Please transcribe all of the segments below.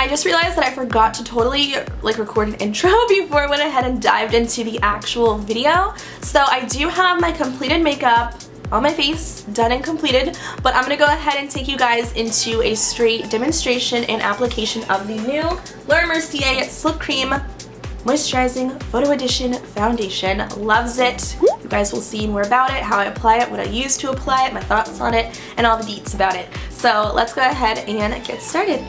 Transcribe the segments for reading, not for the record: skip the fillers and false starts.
I just realized that I forgot to totally record an intro before I went ahead and dived into the actual video. So I do have my completed makeup on my face, done and completed, but I'm gonna go ahead and take you guys into a straight demonstration and application of the new Laura Mercier Silk Cream Moisturizing Photo Edition Foundation. Loves it. You guys will see more about it, how I apply it, what I use to apply it, my thoughts on it, and all the deets about it. So let's go ahead and get started.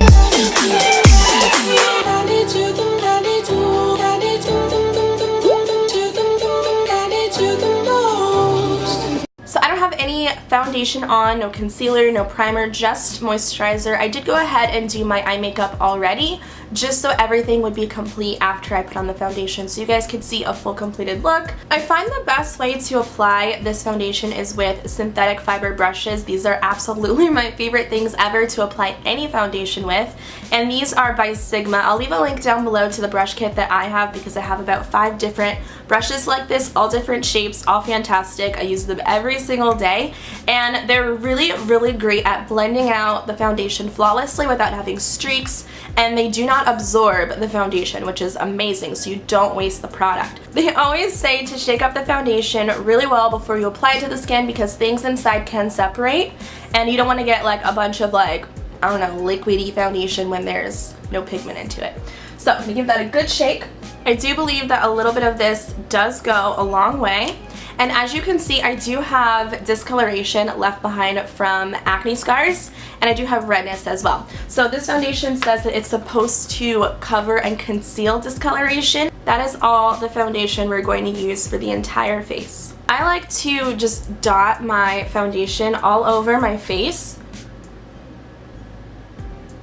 So I don't have any foundation on, no concealer, no primer, just moisturizer. I did go ahead and do my eye makeup already, just so everything would be complete after I put on the foundation, so you guys could see a full completed look. I find the best way to apply this foundation is with synthetic fiber brushes. These are absolutely my favorite things ever to apply any foundation with, and these are by Sigma. I'll leave a link down below to the brush kit that I have because I have about 5 different brushes like this, all different shapes, all fantastic. I use them every single day, and they're really great at blending out the foundation flawlessly without having streaks, and they do not absorb the foundation, which is amazing, so you don't waste the product. They always say to shake up the foundation really well before you apply it to the skin because things inside can separate, and you don't want to get like a bunch of I don't know, liquidy foundation when there's no pigment into it. So I'm gonna give that a good shake. I do believe that a little bit of this does go a long way. And as you can see, I do have discoloration left behind from acne scars, and I do have redness as well. So this foundation says that it's supposed to cover and conceal discoloration. That is all the foundation we're going to use for the entire face. I like to just dot my foundation all over my face.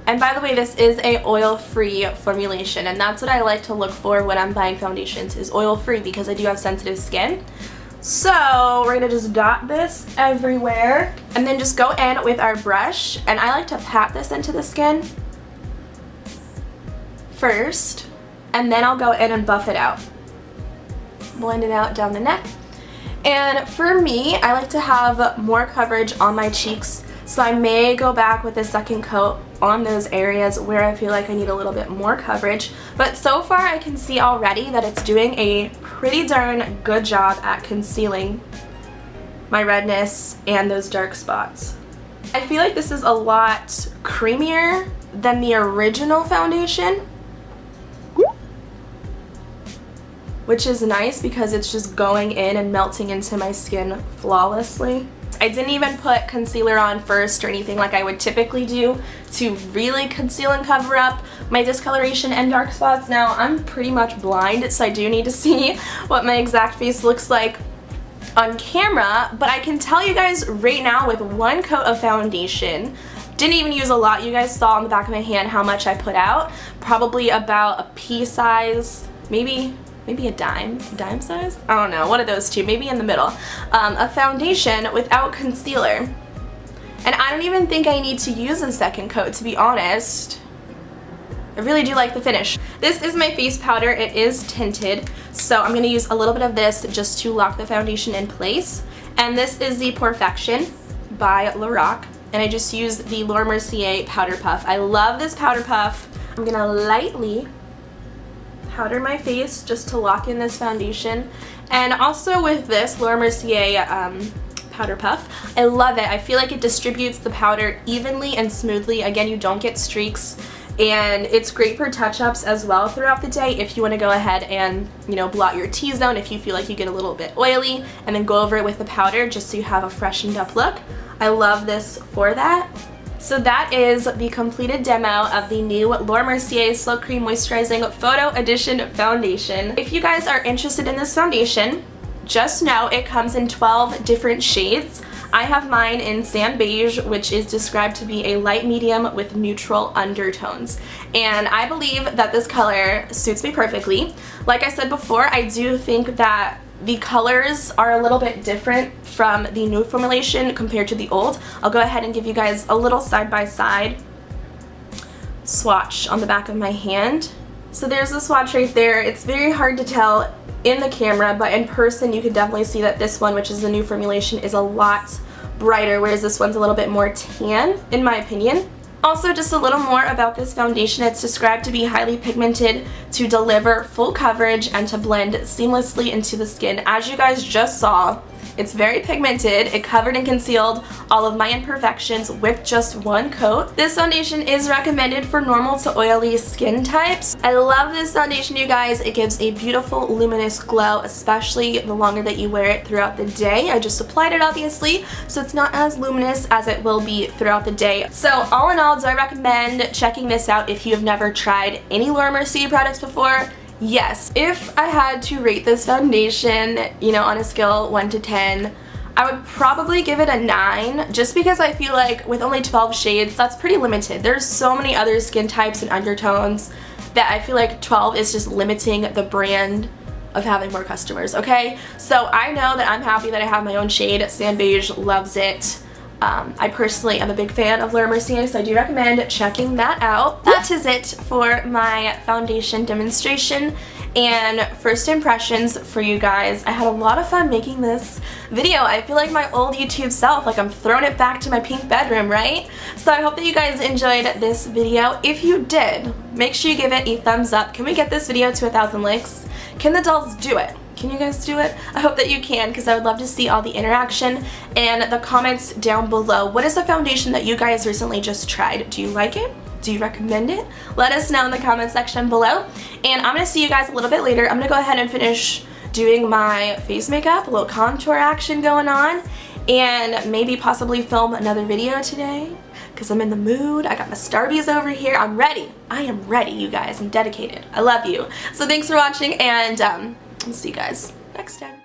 And by the way, this is a oil-free formulation, and that's what I like to look for when I'm buying foundations, is oil-free, because I do have sensitive skin. So we're gonna just dot this everywhere and then just go in with our brush, and I like to pat this into the skin first, and then I'll go in and buff it out. Blend it out down the neck. And for me, I like to have more coverage on my cheeks, so I may go back with a second coat on those areas where I feel like I need a little bit more coverage. But so far I can see already that it's doing a pretty darn good job at concealing my redness and those dark spots. I feel like this is a lot creamier than the original foundation, which is nice because it's just going in and melting into my skin flawlessly. I didn't even put concealer on first or anything like I would typically do to really conceal and cover up my discoloration and dark spots. Now, I'm pretty much blind, so I do need to see what my exact face looks like on camera, but I can tell you guys right now with one coat of foundation, didn't even use a lot. You guys saw on the back of my hand how much I put out, probably about a pea size, maybe a dime size? I don't know, one of those two, maybe in the middle. A foundation without concealer. And I don't even think I need to use a second coat, to be honest. I really do like the finish. This is my face powder. It is tinted, so I'm gonna use a little bit of this just to lock the foundation in place. And this is the Perfection by Lorac, and I just used the Laura Mercier Powder Puff. I love this powder puff. I'm gonna lightly powder my face just to lock in this foundation. And also with this Laura Mercier powder puff, I love it. I feel like it distributes the powder evenly and smoothly. Again, you don't get streaks, and it's great for touch-ups as well throughout the day if you want to go ahead and, you know, blot your T-zone if you feel like you get a little bit oily, and then go over it with the powder just so you have a freshened up look. I love this for that. So that is the completed demo of the new Laura Mercier Silk Cream Moisturizing Photo Edition Foundation. If you guys are interested in this foundation, just know it comes in 12 different shades. I have mine in Sand Beige, which is described to be a light medium with neutral undertones. And I believe that this color suits me perfectly. Like I said before, I do think that the colors are a little bit different from the new formulation compared to the old. I'll go ahead and give you guys a little side-by-side swatch on the back of my hand. So there's the swatch right there. It's very hard to tell in the camera, but in person you can definitely see that this one, which is the new formulation, is a lot brighter, whereas this one's a little bit more tan, in my opinion. Also, just a little more about this foundation. It's described to be highly pigmented, to deliver full coverage, and to blend seamlessly into the skin. As you guys just saw, it's very pigmented. It covered and concealed all of my imperfections with just one coat. This foundation is recommended for normal to oily skin types. I love this foundation, you guys. It gives a beautiful luminous glow, especially the longer that you wear it throughout the day. I just applied it, obviously, so it's not as luminous as it will be throughout the day. So all in all, do I recommend checking this out if you have never tried any Laura Mercier products before? Yes. If I had to rate this foundation, you know, on a scale 1 to 10, I would probably give it a 9, just because I feel like with only 12 shades, that's pretty limited. There's so many other skin types and undertones that I feel like 12 is just limiting the brand of having more customers, okay? So I know that I'm happy that I have my own shade. Sand Beige loves it. I personally am a big fan of Laura Mercier, so I do recommend checking that out. That is it for my foundation demonstration and first impressions for you guys. I had a lot of fun making this video. I feel like my old YouTube self, like I'm throwing it back to my pink bedroom, right? So I hope that you guys enjoyed this video. If you did, make sure you give it a thumbs up. Can we get this video to 1,000 likes? Can the dolls do it? Can you guys do it? I hope that you can, because I would love to see all the interaction and the comments down below. What is the foundation that you guys recently just tried? Do you like it? Do you recommend it? Let us know in the comment section below. And I'm going to see you guys a little bit later. I'm going to go ahead and finish doing my face makeup, a little contour action going on, and maybe possibly film another video today, because I'm in the mood. I got my Starbies over here. I'm ready. I am ready, you guys. I'm dedicated. I love you. So thanks for watching, and I'll see you guys next time.